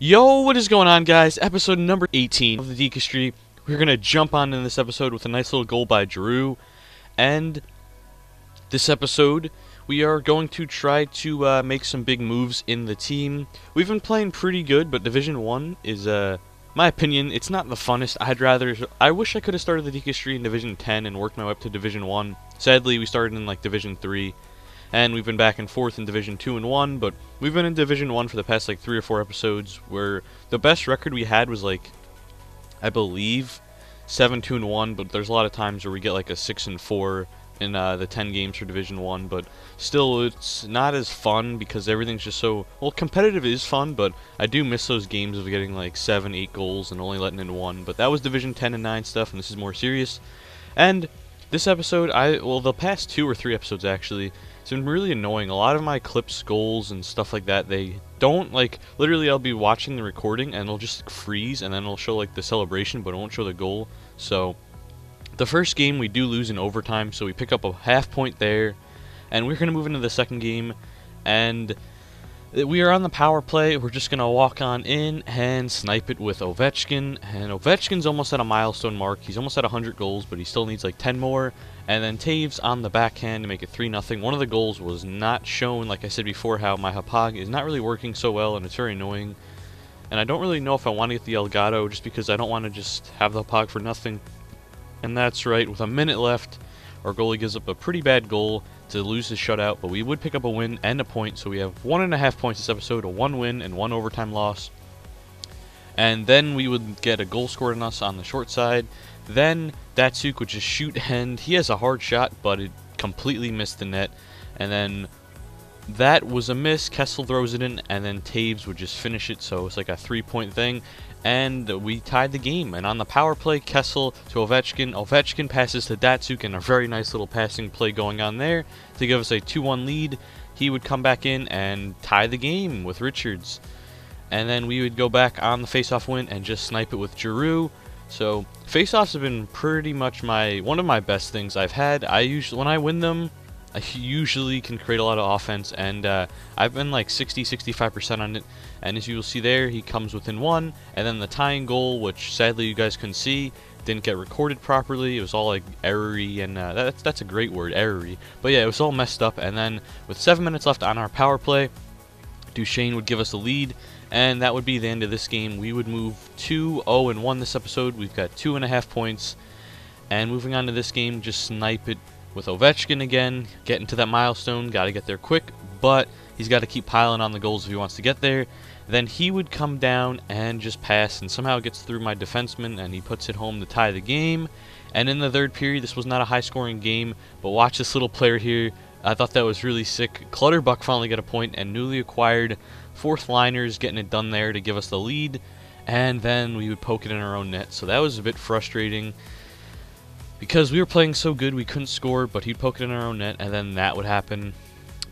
Yo, what is going on, guys? Episode number 18 of the Dekestry. We're going to jump on in this episode with a nice little goal by Giroux. And this episode, we are going to try to make some big moves in the team. We've been playing pretty good, but Division 1 is, my opinion, it's not the funnest. I wish I could have started the Dekestry in Division 10 and worked my way up to Division 1. Sadly, we started in, like, Division 3. And we've been back and forth in Division 2 and 1, but we've been in Division 1 for the past, like, 3 or 4 episodes, where the best record we had was, like, I believe, 7-2-1, but there's a lot of times where we get, like, a 6-4 in the 10 games for Division 1, but still, it's not as fun because everything's just so, well, competitive is fun, but I do miss those games of getting, like, 7, 8 goals and only letting in 1, but that was Division 10 and 9 stuff, and this is more serious. And this episode, the past 2 or 3 episodes, actually, it's been really annoying. A lot of my clips, goals, and stuff like that, they don't, like, literally I'll be watching the recording and it'll just freeze and then it'll show, like, the celebration, but it won't show the goal. So, the first game we do lose in overtime, so we pick up a half point there, and we're going to move into the second game, and we are on the power play. We're just going to walk on in and snipe it with Ovechkin, and Ovechkin's almost at a milestone mark. He's almost at 100 goals, but he still needs like 10 more, and then Taves on the backhand to make it 3-0. One of the goals was not shown, like I said before, how my Hapag is not really working so well, and it's very annoying, and I don't really know if I want to get the Elgato, just because I don't want to just have the Hapag for nothing. And that's right, with a minute left, our goalie gives up a pretty bad goal to lose his shutout, but we would pick up a win and a point, so we have 1.5 points this episode, a 1 win and 1 overtime loss. And then we would get a goal scored on us on the short side. Then Datsuk would just shoot, and he has a hard shot, but it completely missed the net. And then that was a miss. Kessel throws it in, and then Taves would just finish it, so it's like a 3-point thing. And we tied the game. And on the power play, Kessel to Ovechkin. Ovechkin passes to Datsuk, and a very nice little passing play going on there to give us a 2-1 lead. He would come back in and tie the game with Richards. And then we would go back on the face-off win and just snipe it with Giroux. So face-offs have been pretty much one of my best things I've had. When I win them, I usually can create a lot of offense, and I've been like 60-65% on it, and as you will see there, he comes within 1, and then the tying goal, which sadly you guys couldn't see, didn't get recorded properly. It was all like errory, and that's a great word, errory, but yeah, it was all messed up. And then with 7 minutes left on our power play, Duchesne would give us the lead, and that would be the end of this game. We would move 2-0-1 this episode. We've got 2.5 points, and moving on to this game, just snipe it with Ovechkin again, getting to that milestone, got to get there quick, but he's got to keep piling on the goals if he wants to get there. Then he would come down and just pass, and somehow gets through my defenseman, and he puts it home to tie the game. And in the third period, this was not a high-scoring game, but watch this little player here. I thought that was really sick. Clutterbuck finally got a point, and newly acquired fourth liners getting it done there to give us the lead, and then we would poke it in our own net, so that was a bit frustrating. Because we were playing so good, we couldn't score, but he'd poke it in our own net, and then that would happen.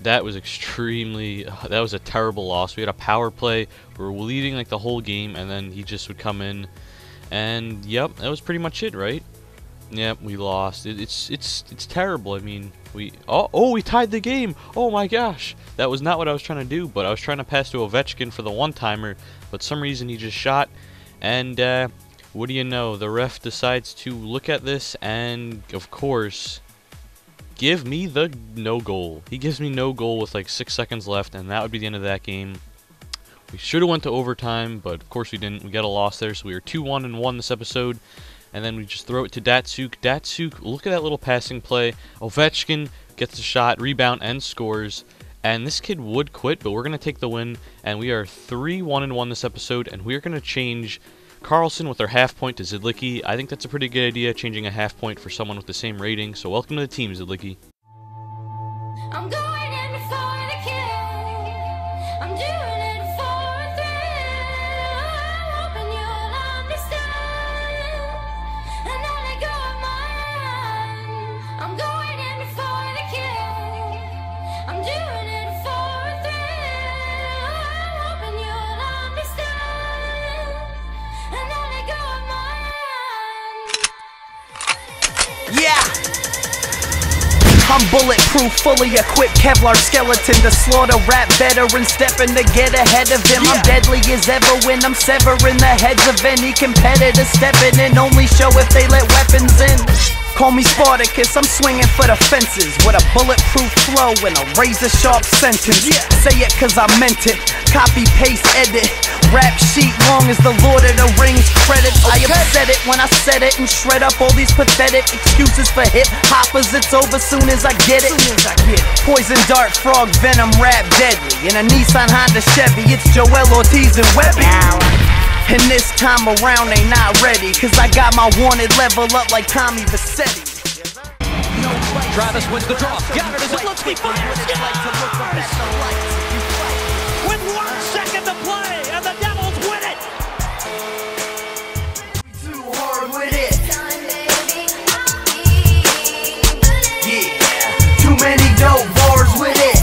That was that was a terrible loss. We had a power play, we were leading like the whole game, and then he just would come in, and yep, that was pretty much it, right? Yep, we lost. It's terrible. I mean, we tied the game. Oh my gosh, that was not what I was trying to do, but I was trying to pass to Ovechkin for the one-timer, but some reason he just shot, and what do you know, the ref decides to look at this and, of course, give me the no goal. He gives me no goal with like 6 seconds left, and that would be the end of that game. We should have went to overtime, but of course we didn't. We got a loss there, so we were 2-1-1 this episode. And then we just throw it to Datsuk. Datsuk, look at that little passing play. Ovechkin gets a shot, rebound, and scores. And this kid would quit, but we're going to take the win. And we are 3-1-1 this episode, and we're going to change Carlson with our half point to Zidlicki. I think that's a pretty good idea, changing a half point for someone with the same rating. So welcome to the team, Zidlicki. I'm going in for the kill. I'm doing it for a thrill. I'm hoping you'll understand and not let go of my hand. I'm going in for the kill. I'm doing it for a thrill. I'm hoping you'll understand and not let go of my hand. Yeah. I'm bulletproof, fully equipped Kevlar skeleton to slaughter rap veterans, stepping to get ahead of him. I'm deadly as ever when I'm severing the heads of any competitor stepping in. Only show if they let weapons in. Call me Spartacus, I'm swinging for the fences with a bulletproof flow and a razor-sharp sentence. Say it cause I meant it, copy, paste, edit. Rap sheet long as the Lord of the Rings credits. I upset it when I said it and shred up all these pathetic excuses for hip-hoppers. It's over soon as I get it. Poison dart, frog, venom, rap deadly. In a Nissan, Honda, Chevy, it's Joel Ortiz and Webby. And this time around they not ready, cause I got my wanted level up like Tommy Vassetti. Travis wins the draw. Got it as it looks, he fires. With 1 second to play, and the Devils win it. Too hard with it. Yeah, too many dope bars with it.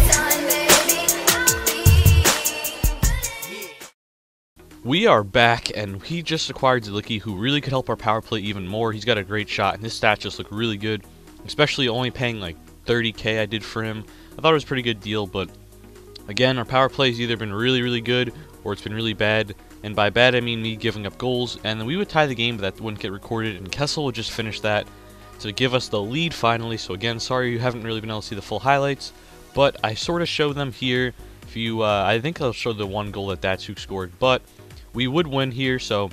We are back, and we just acquired Zelicki, who really could help our power play even more. He's got a great shot, and his stats just look really good, especially only paying like 30k I did for him. I thought it was a pretty good deal, but again, our power play has either been really, really good, or it's been really bad, and by bad I mean me giving up goals, and then we would tie the game, but that wouldn't get recorded, and Kessel would just finish that to give us the lead finally. So again, sorry you haven't really been able to see the full highlights, but I sort of show them here. If you, I think I'll show the one goal that Datsuk scored, but we would win here, so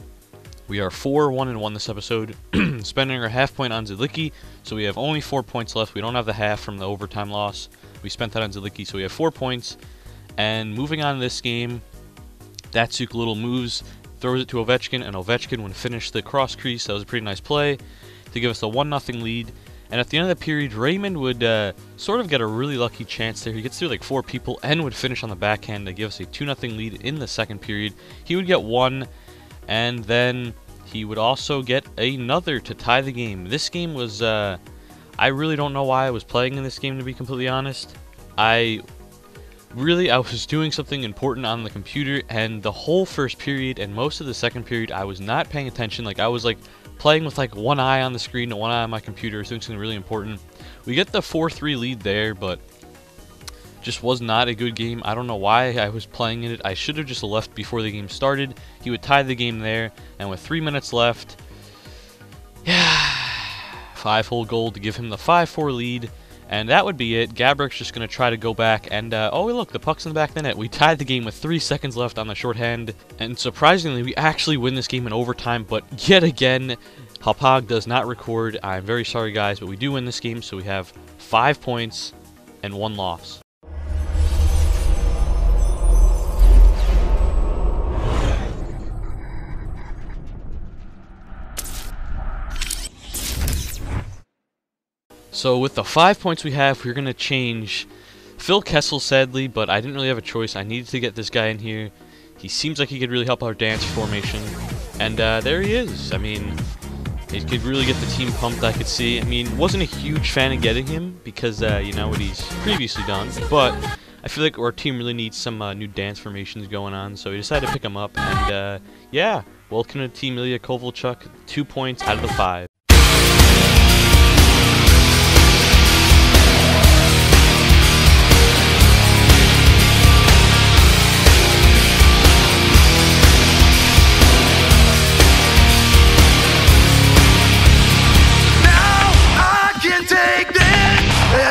we are 4-1-1 this episode, spending our half point on Zelicki, so we have only 4 points left. We don't have the half from the overtime loss. We spent that on Zelicki, so we have 4 points. And moving on to this game, Datsuk little moves, throws it to Ovechkin, and Ovechkin would finish the cross crease. That was a pretty nice play to give us a 1-0 lead. And at the end of the period, Raymond would sort of get a really lucky chance there. He gets through like 4 people and would finish on the backhand to give us a 2-0 lead in the second period. He would get 1, and then he would also get another to tie the game. This game was, I really don't know why I was playing in this game, to be completely honest. I was doing something important on the computer, and the whole first period and most of the second period, I was not paying attention. Like, I was like playing with like one eye on the screen and one eye on my computer, doing something really important. We get the 4-3 lead there, but just was not a good game. I don't know why I was playing in it. I should have just left before the game started. He would tie the game there, and with 3 minutes left, 5-hole goal to give him the 5-4 lead, and that would be it. Gabrick's just going to try to go back, and oh look, the puck's in the back of the net. We tied the game with 3 seconds left on the shorthand, and surprisingly, we actually win this game in overtime, but yet again, Hapag does not record. I'm very sorry, guys, but we do win this game, so we have 5 points and 1 loss. So with the 5 points we have, we're going to change Phil Kessel, sadly, but I didn't really have a choice. I needed to get this guy in here. He seems like he could really help our dance formation. And there he is. I mean, he could really get the team pumped, I could see. I mean, wasn't a huge fan of getting him because, you know, what he's previously done. But I feel like our team really needs some new dance formations going on. So we decided to pick him up. And, yeah, welcome to Team Ilya Kovalchuk. 2 points out of the 5.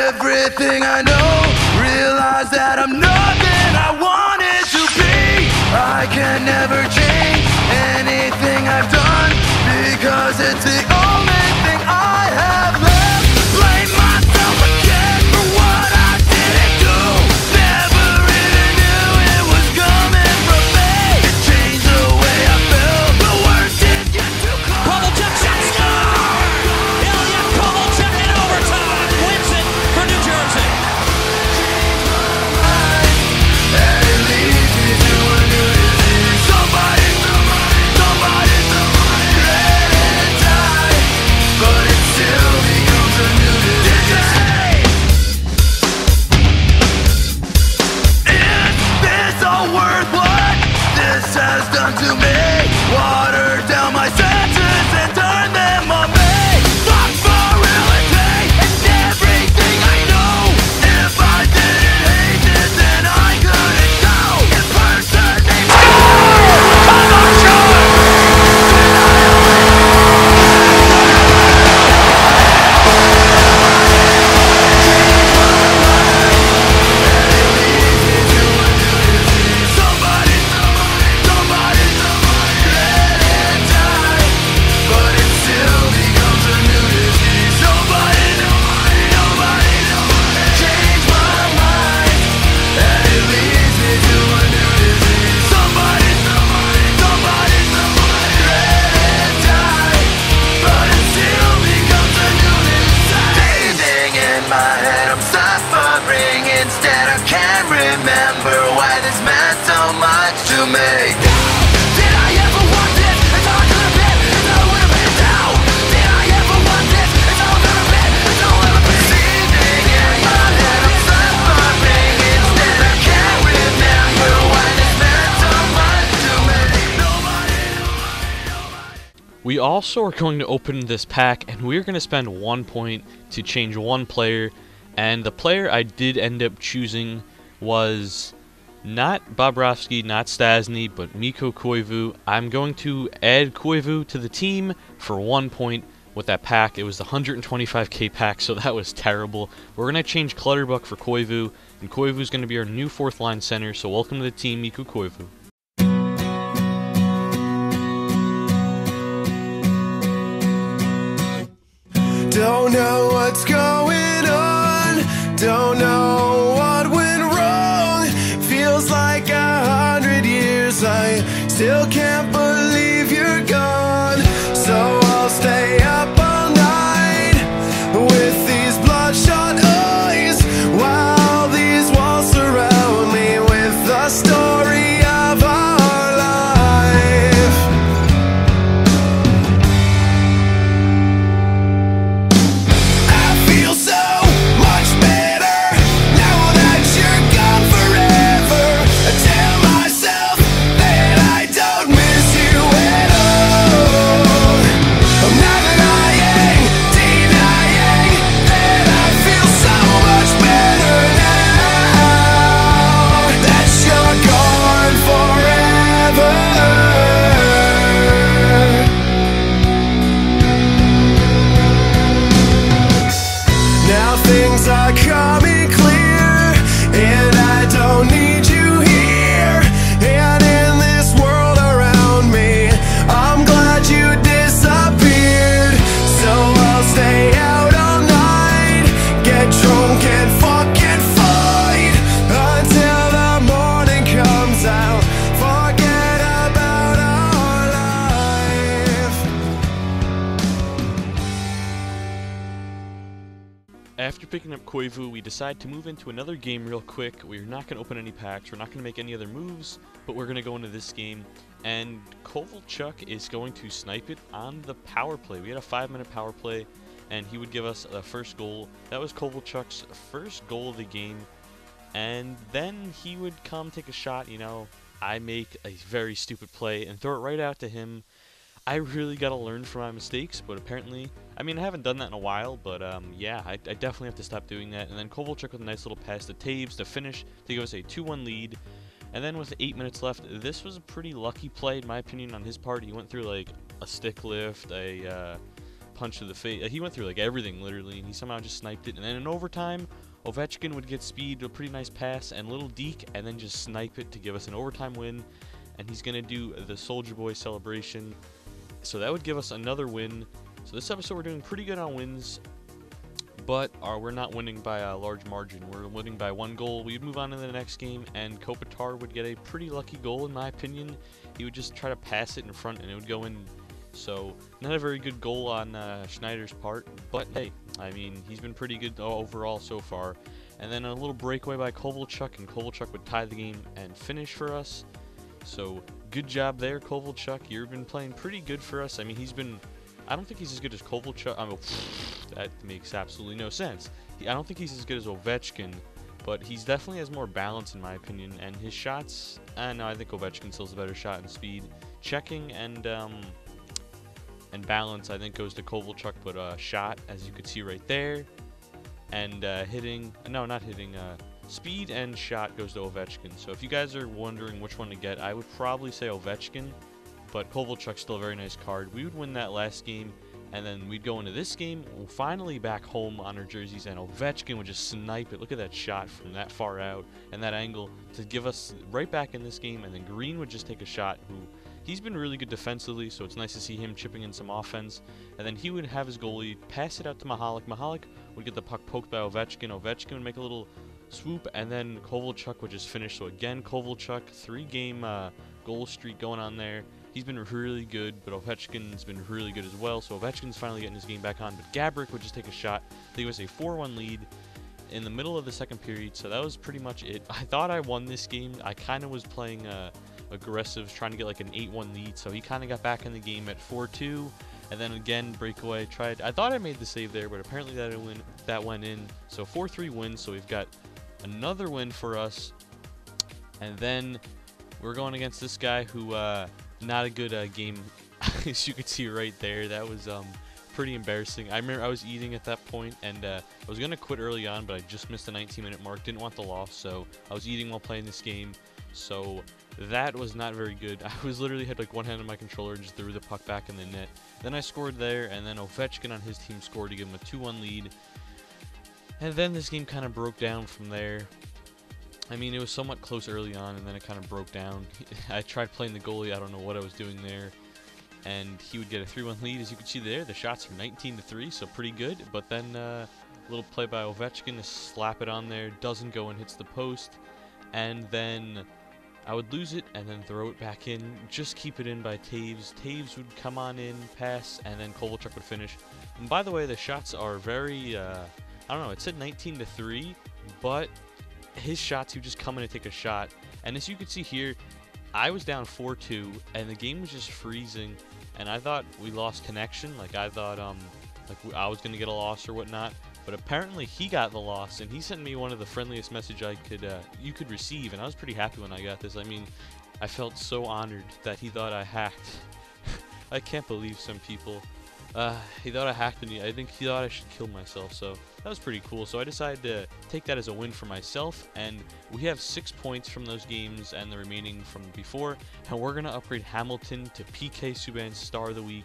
Everything I know, realize that I'm nothing I wanted to be. I can never change anything I've done, because it's the only thing I have left. Blame myself again for what I didn't do. Never really knew it was coming from me. It changed the way I felt. The worst is yet to come. Kovalchuk shot, score! Ilya Kovalchuk in overtime wins it for New Jersey. We also are going to open this pack, and we're going to spend 1 point to change one player. And the player I did end up choosing was not Bobrovsky, not Stasny, but Mikko Koivu. I'm going to add Koivu to the team for 1 point with that pack. It was the 125k pack, so that was terrible. We're going to change Clutterbuck for Koivu, and Koivu is going to be our new 4th line center, so welcome to the team, Mikko Koivu. Don't know what's going on, don't know what went wrong. Feels like 100 years, I still can't believe you're gone. So I'll stay up all night with these bloodshot eyes, while these walls surround me with the story of our life. I feel so much better now that you're gone forever. I tell myself that I don't miss you at all. I'm not lying, denying that I feel so much better now that you're gone forever. Now things are coming clear, and I don't need you here. And in this world around me, I'm glad you disappeared. So I'll stay out all night, get drunk and fucking fight until the morning comes out. Forget about our life. After picking up Koivu, we decide to move into another game real quick. We're not going to open any packs, we're not going to make any other moves, but we're going to go into this game, and Kovalchuk is going to snipe it on the power play. We had a 5-minute power play, and he would give us the first goal. That was Kovalchuk's first goal of the game, and then he would come take a shot. You know, I make a very stupid play and throw it right out to him. I really got to learn from my mistakes, but apparently, I mean, I haven't done that in a while, but yeah, I definitely have to stop doing that. And then Kovalchuk with a nice little pass to Taves to finish to give us a 2-1 lead. And then with 8 minutes left, this was a pretty lucky play, in my opinion, on his part. He went through like a stick lift, a punch to the face. He went through like everything, literally, and he somehow just sniped it. And then in overtime, Ovechkin would get speed, a pretty nice pass, and little Deke, and then just snipe it to give us an overtime win. And he's going to do the Soldier Boy celebration. So that would give us another win. So this episode we're doing pretty good on wins, but we're not winning by a large margin. We're winning by 1 goal. We'd move on to the next game, and Kopitar would get a pretty lucky goal, in my opinion. He would just try to pass it in front, and it would go in. So not a very good goal on Schneider's part, but hey, I mean, he's been pretty good overall so far. And then a little breakaway by Kovalchuk, and Kovalchuk would tie the game and finish for us. So good job there, Kovalchuk. You've been playing pretty good for us. I mean, he's been... I don't think he's as good as Kovalchuk. I mean, that makes absolutely no sense. I don't think he's as good as Ovechkin, but he's definitely has more balance, in my opinion. And his shots... no, I think Ovechkin still has a better shot in speed. Checking and balance, I think, goes to Kovalchuk, but shot, as you could see right there. And hitting... No, not hitting... speed and shot goes to Ovechkin. So if you guys are wondering which one to get, I would probably say Ovechkin, but Kovalchuk's still a very nice card. We would win that last game, and then we'd go into this game, finally back home on our jerseys, and Ovechkin would just snipe it. Look at that shot from that far out and that angle to give us right back in this game, and then Green would just take a shot, who he's been really good defensively, so it's nice to see him chipping in some offense. And then he would have his goalie pass it out to Mahalik. Mahalik would get the puck poked by Ovechkin. Ovechkin would make a little swoop, and then Kovalchuk would just finish. So again, Kovalchuk, 3-game goal streak going on there. He's been really good, but Ovechkin's been really good as well. So Ovechkin's finally getting his game back on, but Gabrick would just take a shot. There was a 4-1 lead in the middle of the second period, so that was pretty much it. I thought I won this game. I kind of was playing aggressive, trying to get like an 8-1 lead, so he kind of got back in the game at 4-2. And then again, breakaway, I thought I made the save there, but apparently that went in. So 4-3 win, so we've got another win for us. And then we're going against this guy who, not a good game. as you could see right there, that was pretty embarrassing. I remember I was eating at that point, and I was gonna quit early on, but I just missed the 19-minute mark. Didn't want the loss, so I was eating while playing this game. So that was not very good. I was literally had like one hand on my controller and just threw the puck back in the net. Then I scored there, and then Ovechkin on his team scored to give him a 2-1 lead. And then this game kind of broke down from there. I mean, it was somewhat close early on, and then it kind of broke down. I tried playing the goalie. I don't know what I was doing there. And he would get a 3-1 lead. As you can see there, the shots are 19-3, so pretty good. But then a little play by Ovechkin to slap it on there. Doesn't go and hits the post. And then I would lose it and then throw it back in. Just keep it in by Taves. Taves would come on in, pass, and then Kovalchuk would finish. And by the way, the shots are very, I don't know, it said 19-3, but his shots, he would just come in and take a shot. And as you can see here, I was down 4-2, and the game was just freezing, and I thought we lost connection. Like, I thought, like I was gonna get a loss or whatnot, but apparently he got the loss, and he sent me one of the friendliest message you could receive, and I was pretty happy when I got this. I mean, I felt so honored that he thought I hacked. I can't believe some people. He thought I hacked me. I think he thought I should kill myself, so that was pretty cool. So I decided to take that as a win for myself, and we have 6 points from those games and the remaining from before, and we're going to upgrade Hamilton to PK Subban's Star of the Week.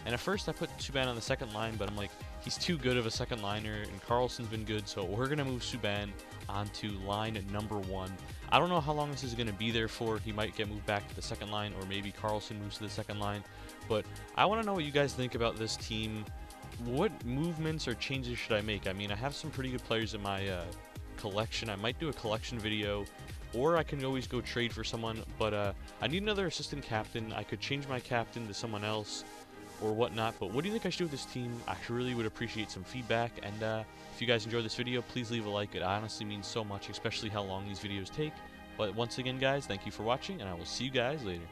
And at first I put Subban on the second line, but I'm like, he's too good of a second liner, and Carlson's been good, so we're going to move Subban onto line number 1. I don't know how long this is going to be there for. He might get moved back to the second line, or maybe Carlson moves to the second line. But I want to know what you guys think about this team. What movements or changes should I make? I mean, I have some pretty good players in my collection. I might do a collection video, or I can always go trade for someone. But I need another assistant captain. I could change my captain to someone else or whatnot. But what do you think I should do with this team? I really would appreciate some feedback. And if you guys enjoyed this video, please leave a like. It honestly means so much, especially how long these videos take. But once again, guys, thank you for watching, and I will see you guys later.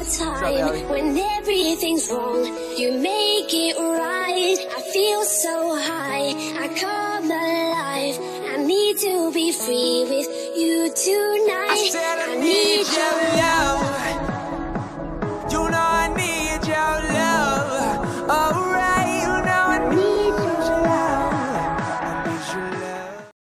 time. When everything's wrong, you make it right. I feel so high, I come alive. I need to be free with you tonight. I need your love.